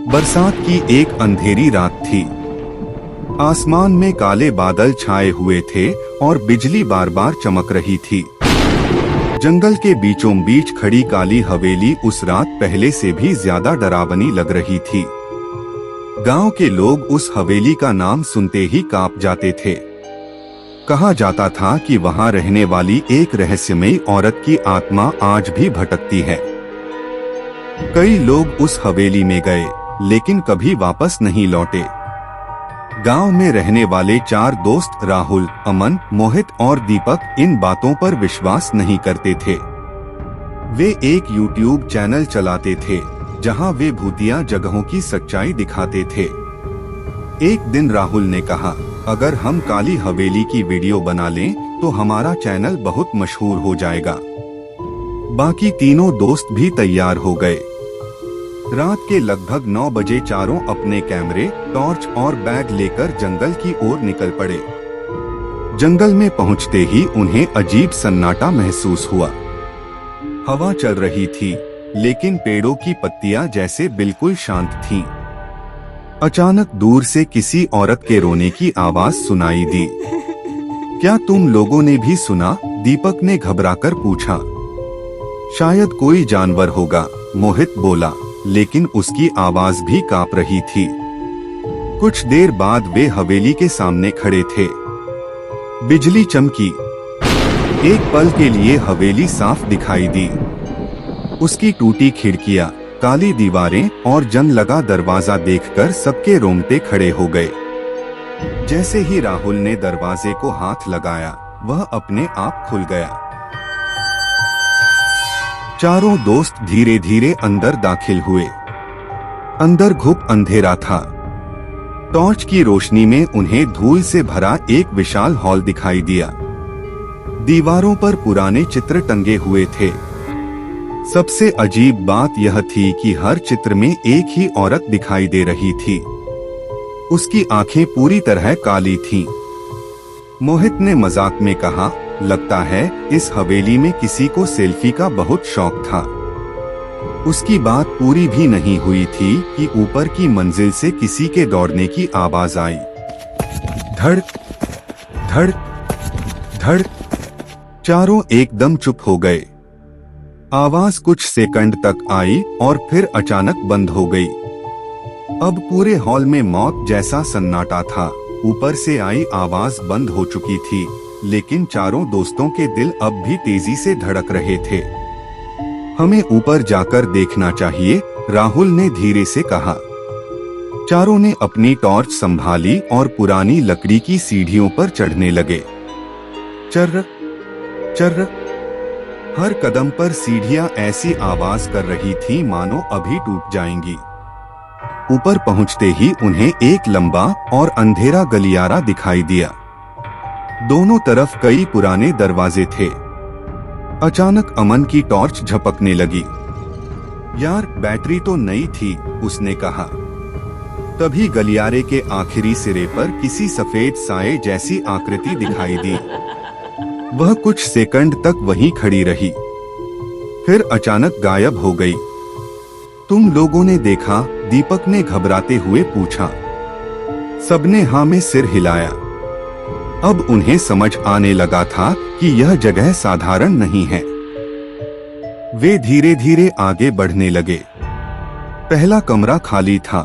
बरसात की एक अंधेरी रात थी। आसमान में काले बादल छाए हुए थे और बिजली बार बार चमक रही थी। जंगल के बीचों बीच खड़ी काली हवेली उस रात पहले से भी ज्यादा डरावनी लग रही थी। गांव के लोग उस हवेली का नाम सुनते ही कांप जाते थे। कहा जाता था कि वहां रहने वाली एक रहस्यमयी औरत की आत्मा आज भी भटकती है। कई लोग उस हवेली में गए, लेकिन कभी वापस नहीं लौटे। गांव में रहने वाले 4 दोस्त राहुल, अमन, मोहित और दीपक इन बातों पर विश्वास नहीं करते थे। वे एक YouTube चैनल चलाते थे, जहां वे भूतिया जगहों की सच्चाई दिखाते थे। एक दिन राहुल ने कहा, अगर हम काली हवेली की वीडियो बना लें, तो हमारा चैनल बहुत मशहूर हो जाएगा। बाकी तीनों दोस्त भी तैयार हो गए। रात के लगभग 9 बजे चारों अपने कैमरे, टॉर्च और बैग लेकर जंगल की ओर निकल पड़े। जंगल में पहुंचते ही उन्हें अजीब सन्नाटा महसूस हुआ। हवा चल रही थी, लेकिन पेड़ों की पत्तियां जैसे बिल्कुल शांत थीं। अचानक दूर से किसी औरत के रोने की आवाज सुनाई दी। क्या तुम लोगों ने भी सुना? दीपक ने घबराकर पूछा। शायद कोई जानवर होगा, मोहित बोला, लेकिन उसकी आवाज भी कांप रही थी। कुछ देर बाद वे हवेली के सामने खड़े थे। बिजली चमकी। एक पल के लिए हवेली साफ दिखाई दी। उसकी टूटी खिड़कियां, काली दीवारें और जंग लगा दरवाजा देखकर सबके रोंगटे खड़े हो गए। जैसे ही राहुल ने दरवाजे को हाथ लगाया, वह अपने आप खुल गया। चारों दोस्त धीरे धीरे अंदर दाखिल हुए। अंदर घुप अंधेरा था। टॉर्च की रोशनी में उन्हें धूल से भरा एक विशाल हॉल दिखाई दिया। दीवारों पर पुराने चित्र टंगे हुए थे। सबसे अजीब बात यह थी कि हर चित्र में एक ही औरत दिखाई दे रही थी। उसकी आंखें पूरी तरह काली थीं। मोहित ने मजाक में कहा, लगता है इस हवेली में किसी को सेल्फी का बहुत शौक था। उसकी बात पूरी भी नहीं हुई थी कि ऊपर की मंजिल से किसी के दौड़ने की आवाज आई। धड़ धड़ धड़। चारों एकदम चुप हो गए। आवाज कुछ सेकंड तक आई और फिर अचानक बंद हो गई। अब पूरे हॉल में मौत जैसा सन्नाटा था। ऊपर से आई आवाज बंद हो चुकी थी, लेकिन चारों दोस्तों के दिल अब भी तेजी से धड़क रहे थे। हमें ऊपर जाकर देखना चाहिए, राहुल ने धीरे से कहा। चारों ने अपनी टॉर्च संभाली और पुरानी लकड़ी की सीढ़ियों पर चढ़ने लगे। चर्र चर्र। हर कदम पर सीढ़ियां ऐसी आवाज कर रही थी मानो अभी टूट जाएंगी। ऊपर पहुंचते ही उन्हें एक लंबा और अंधेरा गलियारा दिखाई दिया। दोनों तरफ कई पुराने दरवाजे थे। अचानक अमन की टॉर्च झपकने लगी। यार, बैटरी तो नई थी, उसने कहा। तभी गलियारे के आखिरी सिरे पर किसी सफेद साए जैसी आकृति दिखाई दी। वह कुछ सेकंड तक वहीं खड़ी रही, फिर अचानक गायब हो गई। तुम लोगों ने देखा? दीपक ने घबराते हुए पूछा। सबने हाँ में सिर हिलाया। अब उन्हें समझ आने लगा था कि यह जगह साधारण नहीं है। वे धीरे धीरे आगे बढ़ने लगे। पहला कमरा खाली था।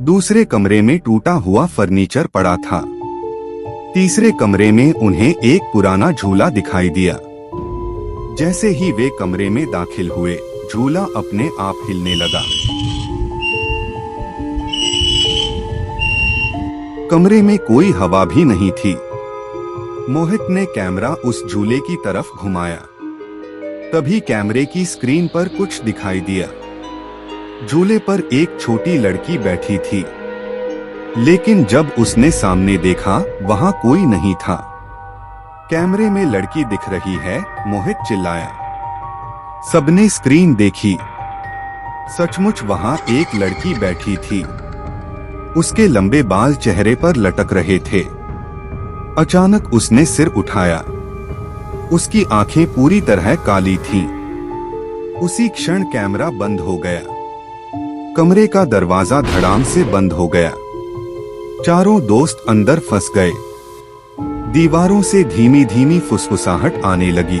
दूसरे कमरे में टूटा हुआ फर्नीचर पड़ा था। तीसरे कमरे में उन्हें एक पुराना झूला दिखाई दिया। जैसे ही वे कमरे में दाखिल हुए, झूला अपने आप हिलने लगा। कमरे में कोई हवा भी नहीं थी। मोहित ने कैमरा उस झूले की तरफ घुमाया। तभी कैमरे की स्क्रीन पर कुछ दिखाई दिया। झूले पर एक छोटी लड़की बैठी थी, लेकिन जब उसने सामने देखा, वहां कोई नहीं था। कैमरे में लड़की दिख रही है, मोहित चिल्लाया। सबने स्क्रीन देखी। सचमुच वहां एक लड़की बैठी थी। उसके लंबे बाल चेहरे पर लटक रहे थे। अचानक उसने सिर उठाया। उसकी आंखें पूरी तरह काली थीं। उसी क्षण कैमरा बंद हो गया। कमरे का दरवाजा धड़ाम से बंद हो गया। चारों दोस्त अंदर फंस गए। दीवारों से धीमी धीमी फुसफुसाहट आने लगी।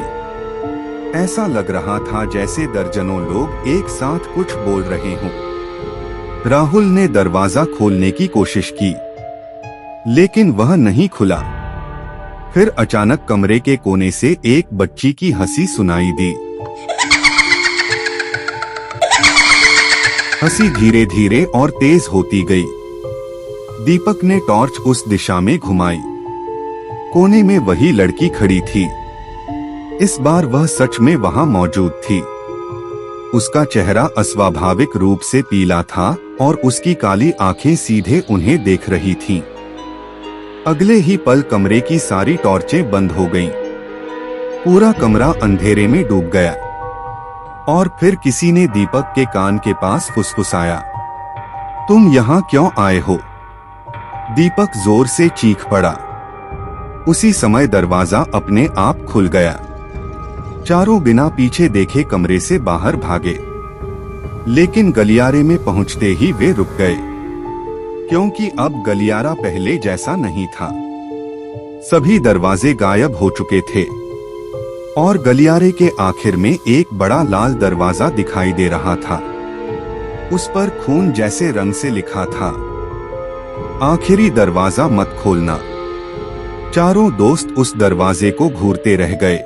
ऐसा लग रहा था जैसे दर्जनों लोग एक साथ कुछ बोल रहे हों। राहुल ने दरवाजा खोलने की कोशिश की, लेकिन वह नहीं खुला। फिर अचानक कमरे के कोने से एक बच्ची की हंसी सुनाई दी। हंसी धीरे धीरे और तेज होती गई। दीपक ने टॉर्च उस दिशा में घुमाई। कोने में वही लड़की खड़ी थी। इस बार वह सच में वहां मौजूद थी। उसका चेहरा अस्वाभाविक रूप से पीला था और उसकी काली आंखें सीधे उन्हें देख रही थीं। अगले ही पल कमरे की सारी टॉर्चें बंद हो गईं। पूरा कमरा अंधेरे में डूब गया और फिर किसी ने दीपक के कान के पास फुसफुसाया, तुम यहाँ क्यों आए हो? दीपक जोर से चीख पड़ा। उसी समय दरवाजा अपने आप खुल गया। चारों बिना पीछे देखे कमरे से बाहर भागे, लेकिन गलियारे में पहुंचते ही वे रुक गए, क्योंकि अब गलियारा पहले जैसा नहीं था। सभी दरवाजे गायब हो चुके थे और गलियारे के आखिर में एक बड़ा लाल दरवाजा दिखाई दे रहा था। उस पर खून जैसे रंग से लिखा था, आखिरी दरवाजा मत खोलना। चारों दोस्त उस दरवाजे को घूरते रह गए।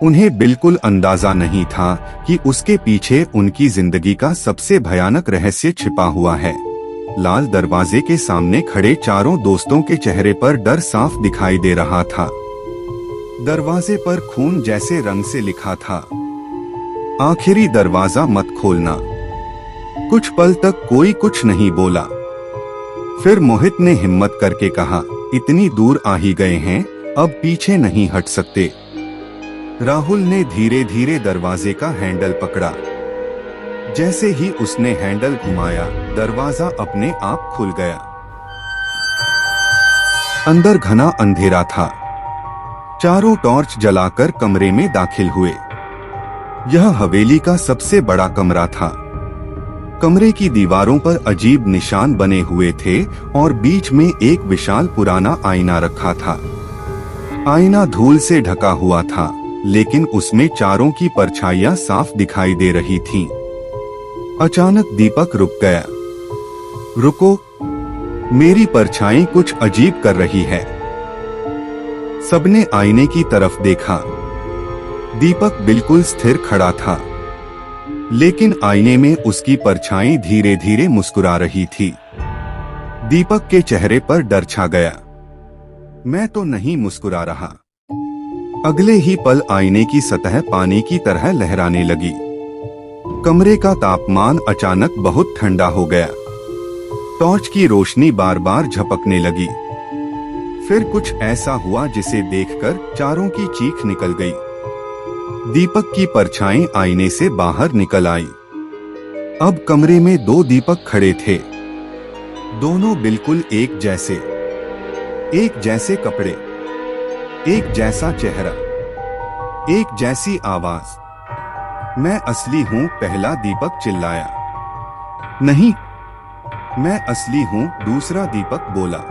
उन्हें बिल्कुल अंदाजा नहीं था कि उसके पीछे उनकी जिंदगी का सबसे भयानक रहस्य छिपा हुआ है। लाल दरवाजे के सामने खड़े चारों दोस्तों के चेहरे पर डर साफ दिखाई दे रहा था। दरवाजे पर खून जैसे रंग से लिखा था, आखिरी दरवाजा मत खोलना। कुछ पल तक कोई कुछ नहीं बोला। फिर मोहित ने हिम्मत करके कहा, इतनी दूर आ ही गए हैं, अब पीछे नहीं हट सकते। राहुल ने धीरे धीरे दरवाजे का हैंडल पकड़ा। जैसे ही उसने हैंडल घुमाया, दरवाजा अपने आप खुल गया। अंदर घना अंधेरा था। चारों टॉर्च जलाकर कमरे में दाखिल हुए। यह हवेली का सबसे बड़ा कमरा था। कमरे की दीवारों पर अजीब निशान बने हुए थे और बीच में एक विशाल पुराना आईना रखा था। आईना धूल से ढका हुआ था, लेकिन उसमें चारों की परछाइयां साफ दिखाई दे रही थीं। अचानक दीपक रुक गया। रुको, मेरी परछाई कुछ अजीब कर रही है। सबने आईने की तरफ देखा। दीपक बिल्कुल स्थिर खड़ा था, लेकिन आईने में उसकी परछाई धीरे धीरे मुस्कुरा रही थी। दीपक के चेहरे पर डर छा गया। मैं तो नहीं मुस्कुरा रहा। अगले ही पल आईने की सतह पानी की तरह लहराने लगी। कमरे का तापमान अचानक बहुत ठंडा हो गया। टॉर्च की रोशनी बार बार झपकने लगी। फिर कुछ ऐसा हुआ जिसे देखकर चारों की चीख निकल गई। दीपक की परछाई आईने से बाहर निकल आई। अब कमरे में दो दीपक खड़े थे। दोनों बिल्कुल एक जैसे कपड़े, एक जैसा चेहरा, एक जैसी आवाज। मैं असली हूँ, पहला दीपक चिल्लाया। नहीं, मैं असली हूँ, दूसरा दीपक बोला।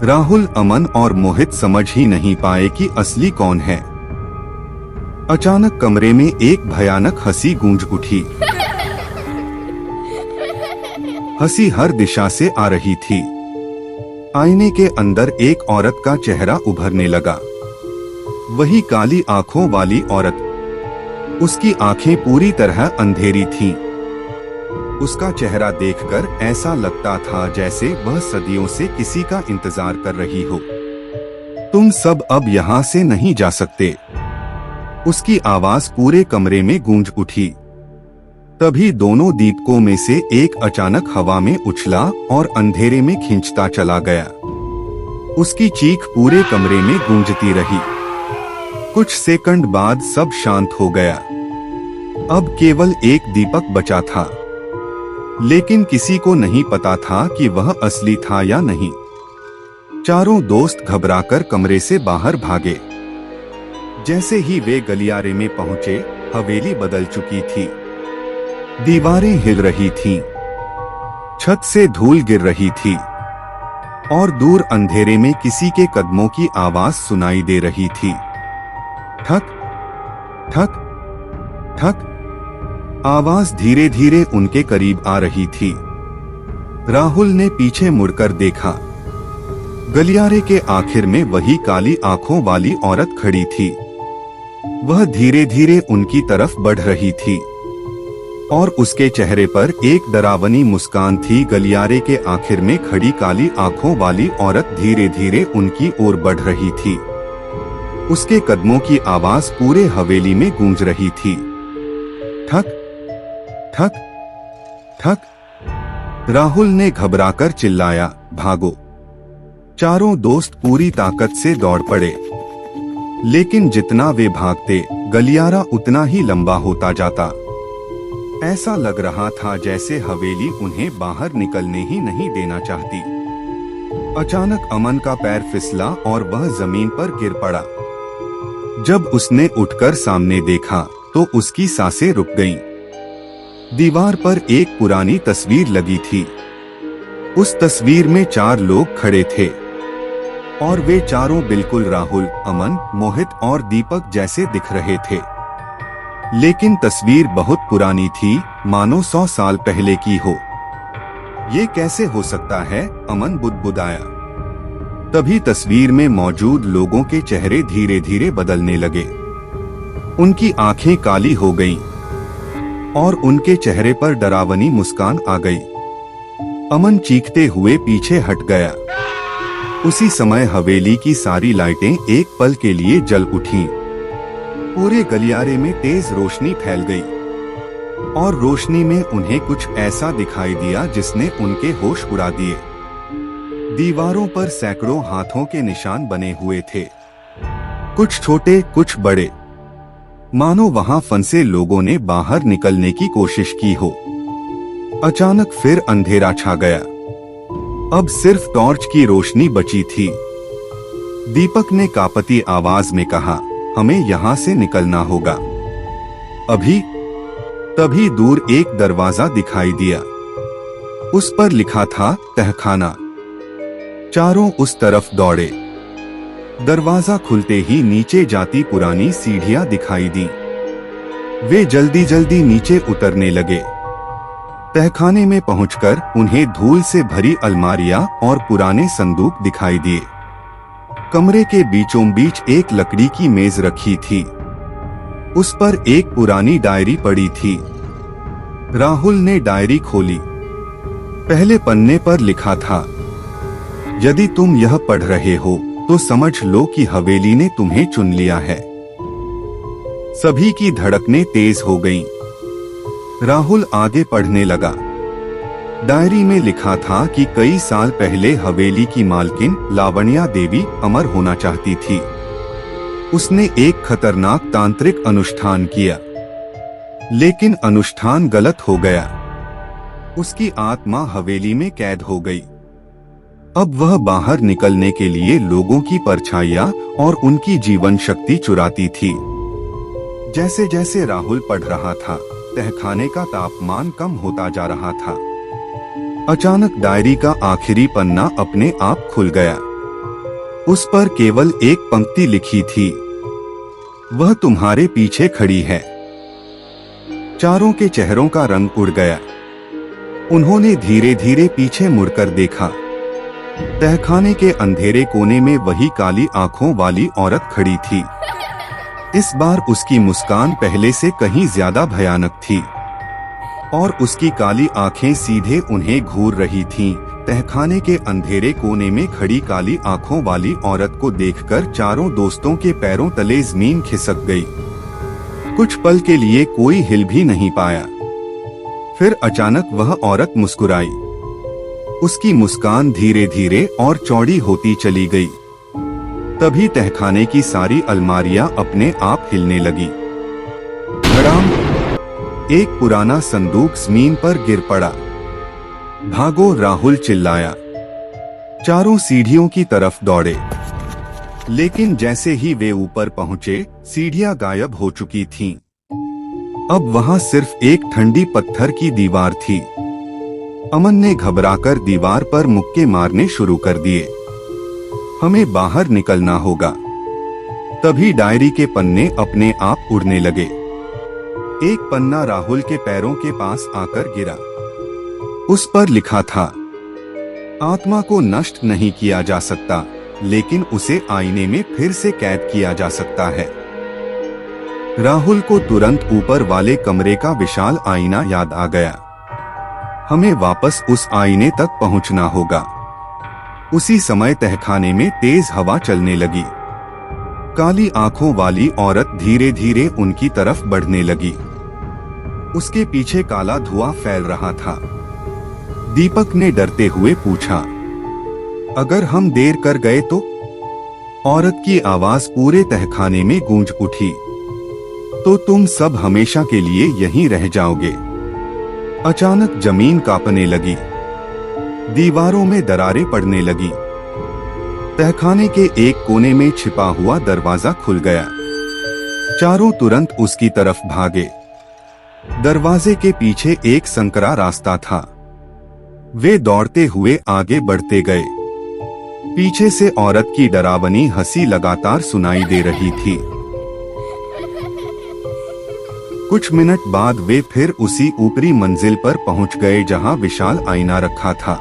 राहुल, अमन और मोहित समझ ही नहीं पाए कि असली कौन है। अचानक कमरे में एक भयानक हंसी गूंज उठी। हंसी हर दिशा से आ रही थी। आईने के अंदर एक औरत का चेहरा उभरने लगा। वही काली आंखों वाली औरत। उसकी आंखें पूरी तरह अंधेरी थीं। उसका चेहरा देखकर ऐसा लगता था जैसे वह सदियों से किसी का इंतजार कर रही हो। तुम सब अब यहाँ से नहीं जा सकते। उसकी आवाज पूरे कमरे में गूंज उठी। तभी दोनों दीपकों में से एक अचानक हवा में उछला और अंधेरे में खींचता चला गया। उसकी चीख पूरे कमरे में गूंजती रही। कुछ सेकंड बाद सब शांत हो गया। अब केवल एक दीपक बचा था, लेकिन किसी को नहीं पता था कि वह असली था या नहीं। चारों दोस्त घबराकर कमरे से बाहर भागे। जैसे ही वे गलियारे में पहुंचे, हवेली बदल चुकी थी। दीवारें हिल रही थीं, छत से धूल गिर रही थी और दूर अंधेरे में किसी के कदमों की आवाज सुनाई दे रही थी। ठक ठक ठक। आवाज धीरे धीरे उनके करीब आ रही थी। राहुल ने पीछे मुड़कर देखा। गलियारे के आखिर में वही काली आंखों वाली औरत खड़ी थी। वह धीरे धीरे उनकी तरफ बढ़ रही थी और उसके चेहरे पर एक डरावनी मुस्कान थी। गलियारे के आखिर में खड़ी काली आंखों वाली औरत धीरे धीरे उनकी ओर बढ़ रही थी। उसके कदमों की आवाज पूरे हवेली में गूंज रही थी। ठक ठक ठक। राहुल ने घबराकर चिल्लाया, भागो। चारों दोस्त पूरी ताकत से दौड़ पड़े, लेकिन जितना वे भागते गलियारा उतना ही लंबा होता जाता। ऐसा लग रहा था जैसे हवेली उन्हें बाहर निकलने ही नहीं देना चाहती। अचानक अमन का पैर फिसला और वह जमीन पर गिर पड़ा। जब उसने उठकर सामने देखा तो उसकी सांसें रुक गईं। दीवार पर एक पुरानी तस्वीर लगी थी। उस तस्वीर में 4 लोग खड़े थे और वे चारों बिल्कुल राहुल, अमन, मोहित और दीपक जैसे दिख रहे थे। लेकिन तस्वीर बहुत पुरानी थी, मानो 100 साल पहले की हो। ये कैसे हो सकता है? अमन बुदबुदाया। तभी तस्वीर में मौजूद लोगों के चेहरे धीरे धीरे बदलने लगे। उनकी आंखें काली हो गईं और उनके चेहरे पर डरावनी मुस्कान आ गई। अमन चीखते हुए पीछे हट गया। उसी समय हवेली की सारी लाइटें एक पल के लिए जल उठीं। पूरे गलियारे में तेज रोशनी फैल गई और रोशनी में उन्हें कुछ ऐसा दिखाई दिया जिसने उनके होश उड़ा दिए। दीवारों पर सैकड़ों हाथों के निशान बने हुए थे, कुछ छोटे कुछ बड़े, मानो वहां फंसे लोगों ने बाहर निकलने की कोशिश की हो। अचानक फिर अंधेरा छा गया। अब सिर्फ टॉर्च की रोशनी बची थी। दीपक ने कांपती आवाज में कहा, हमें यहाँ से निकलना होगा अभी। तभी दूर एक दरवाजा दिखाई दिया। उस पर लिखा था तहखाना। चारों उस तरफ दौड़े। दरवाजा खुलते ही नीचे जाती पुरानी सीढ़ियां दिखाई दी। वे जल्दी जल्दी नीचे उतरने लगे। तहखाने में पहुंचकर उन्हें धूल से भरी अलमारियां और पुराने संदूक दिखाई दिए। कमरे के बीचों बीच एक लकड़ी की मेज रखी थी। उस पर एक पुरानी डायरी पड़ी थी। राहुल ने डायरी खोली। पहले पन्ने पर लिखा था, यदि तुम यह पढ़ रहे हो तो समझ लो कि हवेली ने तुम्हें चुन लिया है। सभी की धड़कनें तेज हो गईं। राहुल आगे पढ़ने लगा। डायरी में लिखा था कि कई साल पहले हवेली की मालकिन लावण्या देवी अमर होना चाहती थी। उसने एक खतरनाक तांत्रिक अनुष्ठान किया, लेकिन अनुष्ठान गलत हो गया। उसकी आत्मा हवेली में कैद हो गई। अब वह बाहर निकलने के लिए लोगों की परछाइयां और उनकी जीवन शक्ति चुराती थी। जैसे जैसे राहुल पढ़ रहा था, तहखाने का तापमान कम होता जा रहा था। अचानक डायरी का आखिरी पन्ना अपने आप खुल गया। उस पर केवल एक पंक्ति लिखी थी, वह तुम्हारे पीछे खड़ी है। चारों के चेहरों का रंग उड़ गया। उन्होंने धीरे धीरे पीछे मुड़कर देखा। तहखाने के अंधेरे कोने में वही काली आंखों वाली औरत खड़ी थी। इस बार उसकी मुस्कान पहले से कहीं ज्यादा भयानक थी और उसकी काली आंखें सीधे उन्हें घूर रही थीं। तहखाने के अंधेरे कोने में खड़ी काली आंखों वाली औरत को देखकर चारों दोस्तों के पैरों तले जमीन खिसक गई। कुछ पल के लिए कोई हिल भी नहीं पाया। फिर अचानक वह औरत मुस्कुराई। उसकी मुस्कान धीरे धीरे और चौड़ी होती चली गई। तभी तहखाने की सारी अलमारियां अपने आप हिलने लगी। धड़ाम! एक पुराना संदूक जमीन पर गिर पड़ा। भागो! राहुल चिल्लाया। चारों सीढ़ियों की तरफ दौड़े, लेकिन जैसे ही वे ऊपर पहुंचे, सीढ़ियां गायब हो चुकी थीं। अब वहां सिर्फ एक ठंडी पत्थर की दीवार थी। अमन ने घबराकर दीवार पर मुक्के मारने शुरू कर दिए। हमें बाहर निकलना होगा। तभी डायरी के पन्ने अपने आप उड़ने लगे। एक पन्ना राहुल के पैरों के पास आकर गिरा। उस पर लिखा था, आत्मा को नष्ट नहीं किया जा सकता, लेकिन उसे आईने में फिर से कैद किया जा सकता है। राहुल को तुरंत ऊपर वाले कमरे का विशाल आईना याद आ गया। हमें वापस उस आईने तक पहुंचना होगा। उसी समय तहखाने में तेज हवा चलने लगी। काली आंखों वाली औरत धीरे धीरे उनकी तरफ बढ़ने लगी। उसके पीछे काला धुआं फैल रहा था। दीपक ने डरते हुए पूछा, अगर हम देर कर गए तो? औरत की आवाज पूरे तहखाने में गूंज उठी, तो तुम सब हमेशा के लिए यहीं रह जाओगे। अचानक जमीन कांपने लगी। दीवारों में दरारें पड़ने लगी। तहखाने के एक कोने में छिपा हुआ दरवाजा खुल गया। चारों तुरंत उसकी तरफ भागे। दरवाजे के पीछे एक संकरा रास्ता था। वे दौड़ते हुए आगे बढ़ते गए। पीछे से औरत की डरावनी हंसी लगातार सुनाई दे रही थी। कुछ मिनट बाद वे फिर उसी ऊपरी मंजिल पर पहुंच गए जहां विशाल आईना रखा था।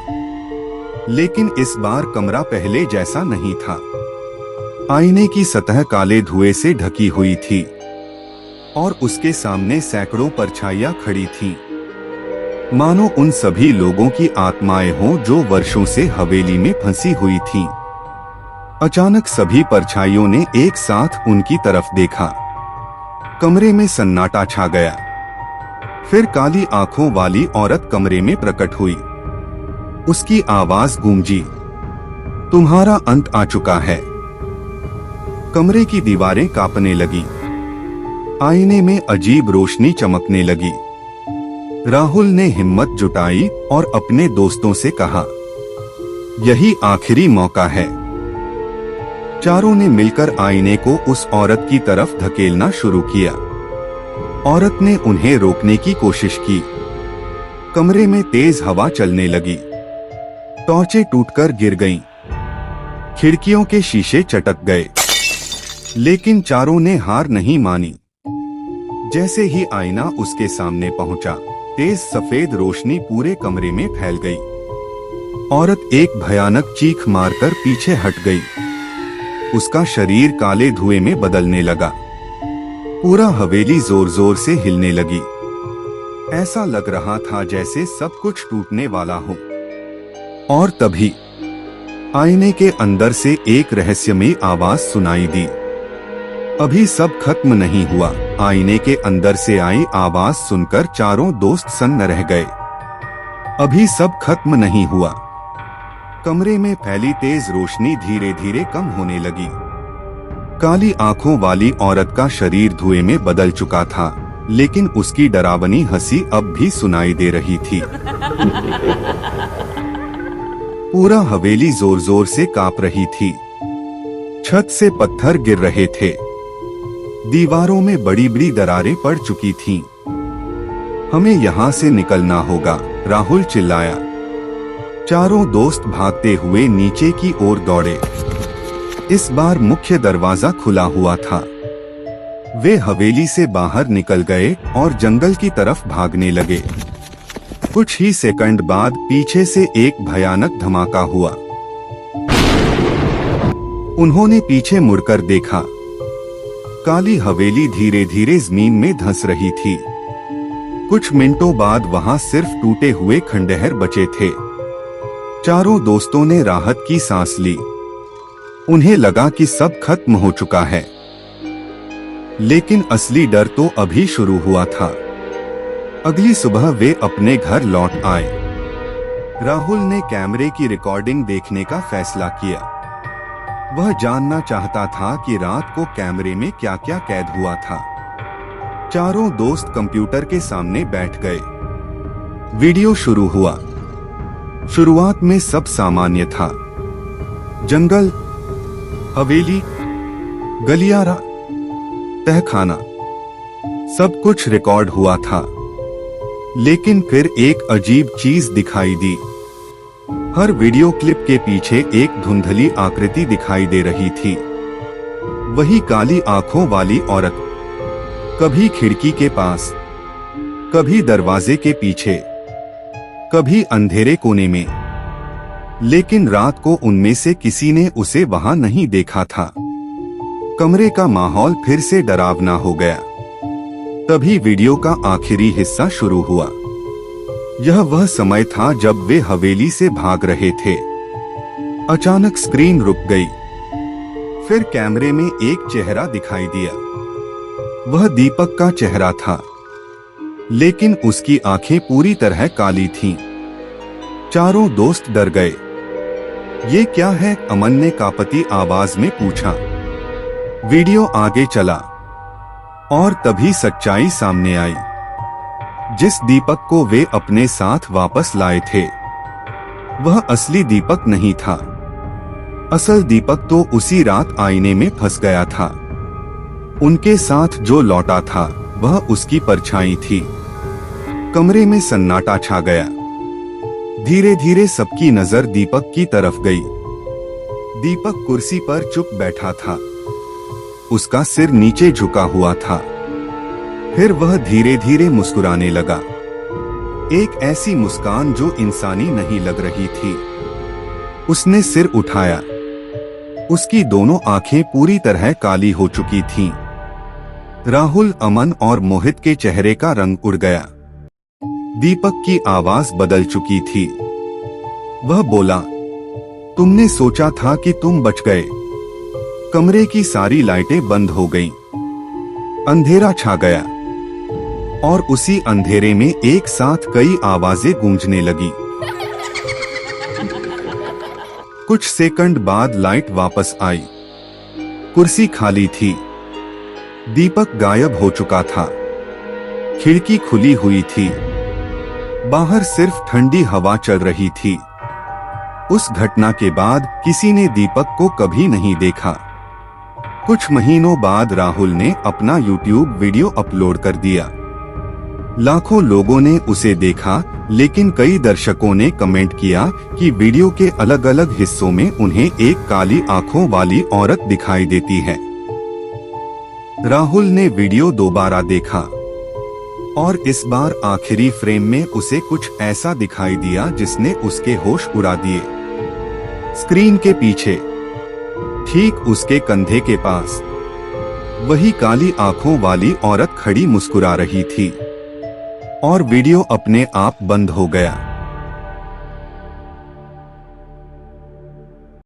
लेकिन इस बार कमरा पहले जैसा नहीं था। आईने की सतह काले धुएं से ढकी हुई थी और उसके सामने सैकड़ों परछाइयां खड़ी थीं, मानो उन सभी लोगों की आत्माएं हों जो वर्षों से हवेली में फंसी हुई थीं। अचानक सभी परछाइयों ने एक साथ उनकी तरफ देखा। कमरे में सन्नाटा छा गया। फिर काली आंखों वाली औरत कमरे में प्रकट हुई। उसकी आवाज गूंजी, तुम्हारा अंत आ चुका है। कमरे की दीवारें कांपने लगी। आईने में अजीब रोशनी चमकने लगी। राहुल ने हिम्मत जुटाई और अपने दोस्तों से कहा, यही आखिरी मौका है। चारों ने मिलकर आईने को उस औरत की तरफ धकेलना शुरू किया। औरत ने उन्हें रोकने की कोशिश की। कमरे में तेज हवा चलने लगी। टॉर्चें टूटकर गिर गईं। खिड़कियों के शीशे चटक गए। लेकिन चारों ने हार नहीं मानी। जैसे ही आईना उसके सामने पहुंचा, तेज सफेद रोशनी पूरे कमरे में फैल गई। औरत एक भयानक चीख मारकर पीछे हट गई। उसका शरीर काले धुएं में बदलने लगा। पूरा हवेली जोर जोर से हिलने लगी। ऐसा लग रहा था जैसे सब कुछ टूटने वाला हो। और तभी आईने के अंदर से एक रहस्यमयी आवाज सुनाई दी, अभी सब खत्म नहीं हुआ। आईने के अंदर से आई आवाज सुनकर चारों दोस्त सन्न रह गए। अभी सब खत्म नहीं हुआ। कमरे में फैली तेज रोशनी धीरे धीरे कम होने लगी। काली आंखों वाली औरत का शरीर धुएं में बदल चुका था, लेकिन उसकी डरावनी हंसी अब भी सुनाई दे रही थी। पूरा हवेली जोर जोर से कांप रही थी। छत से पत्थर गिर रहे थे। दीवारों में बड़ी बड़ी दरारें पड़ चुकी थीं। हमें यहाँ से निकलना होगा, राहुल चिल्लाया। चारों दोस्त भागते हुए नीचे की ओर दौड़े। इस बार मुख्य दरवाजा खुला हुआ था। वे हवेली से बाहर निकल गए और जंगल की तरफ भागने लगे। कुछ ही सेकंड बाद पीछे से एक भयानक धमाका हुआ। उन्होंने पीछे मुड़कर देखा। काली हवेली धीरे धीरे जमीन में धंस रही थी। कुछ मिनटों बाद वहां सिर्फ टूटे हुए खंडहर बचे थे। चारों दोस्तों ने राहत की सांस ली। उन्हें लगा कि सब खत्म हो चुका है। लेकिन असली डर तो अभी शुरू हुआ था। अगली सुबह वे अपने घर लौट आए। राहुल ने कैमरे की रिकॉर्डिंग देखने का फैसला किया। वह जानना चाहता था कि रात को कैमरे में क्या क्या कैद हुआ था। चारों दोस्त कंप्यूटर के सामने बैठ गए। वीडियो शुरू हुआ। शुरुआत में सब सामान्य था। जंगल, हवेली, गलियारा, तहखाना, सब कुछ रिकॉर्ड हुआ था, लेकिन फिर एक अजीब चीज दिखाई दी। हर वीडियो क्लिप के पीछे एक धुंधली आकृति दिखाई दे रही थी। वही काली आंखों वाली औरत, कभी खिड़की के पास, कभी दरवाजे के पीछे, कभी अंधेरे कोने में, लेकिन रात को उनमें से किसी ने उसे वहां नहीं देखा था। कमरे का माहौल फिर से डरावना हो गया। तभी वीडियो का आखिरी हिस्सा शुरू हुआ। यह वह समय था जब वे हवेली से भाग रहे थे। अचानक स्क्रीन रुक गई। फिर कैमरे में एक चेहरा दिखाई दिया। वह दीपक का चेहरा था, लेकिन उसकी आंखें पूरी तरह काली थीं। चारों दोस्त डर गए। ये क्या है? अमन ने कांपती आवाज में पूछा। वीडियो आगे चला और तभी सच्चाई सामने आई। जिस दीपक को वे अपने साथ वापस लाए थे, वह असली दीपक नहीं था। असल दीपक तो उसी रात आईने में फंस गया था। उनके साथ जो लौटा था वह उसकी परछाई थी। कमरे में सन्नाटा छा गया। धीरे धीरे सबकी नजर दीपक की तरफ गई। दीपक कुर्सी पर चुप बैठा था। उसका सिर नीचे झुका हुआ था। फिर वह धीरे धीरे मुस्कुराने लगा। एक ऐसी मुस्कान जो इंसानी नहीं लग रही थी। उसने सिर उठाया। उसकी दोनों आंखें पूरी तरह काली हो चुकी थीं। राहुल, अमन और मोहित के चेहरे का रंग उड़ गया। दीपक की आवाज बदल चुकी थी। वह बोला, तुमने सोचा था कि तुम बच गए। कमरे की सारी लाइटें बंद हो गईं। अंधेरा छा गया और उसी अंधेरे में एक साथ कई आवाजें गूंजने लगी। कुछ सेकंड बाद लाइट वापस आई। कुर्सी खाली थी। दीपक गायब हो चुका था। खिड़की खुली हुई थी। बाहर सिर्फ ठंडी हवा चल रही थी। उस घटना के बाद किसी ने दीपक को कभी नहीं देखा। कुछ महीनों बाद राहुल ने अपना YouTube वीडियो अपलोड कर दिया। लाखों लोगों ने उसे देखा, लेकिन कई दर्शकों ने कमेंट किया कि वीडियो के अलग अलग हिस्सों में उन्हें एक काली आंखों वाली औरत दिखाई देती है। राहुल ने वीडियो दोबारा देखा और इस बार आखिरी फ्रेम में उसे कुछ ऐसा दिखाई दिया जिसने उसके होश उड़ा दिए। स्क्रीन के पीछे, ठीक उसके कंधे के पास, वही काली आंखों वाली औरत खड़ी मुस्कुरा रही थी और वीडियो अपने आप बंद हो गया।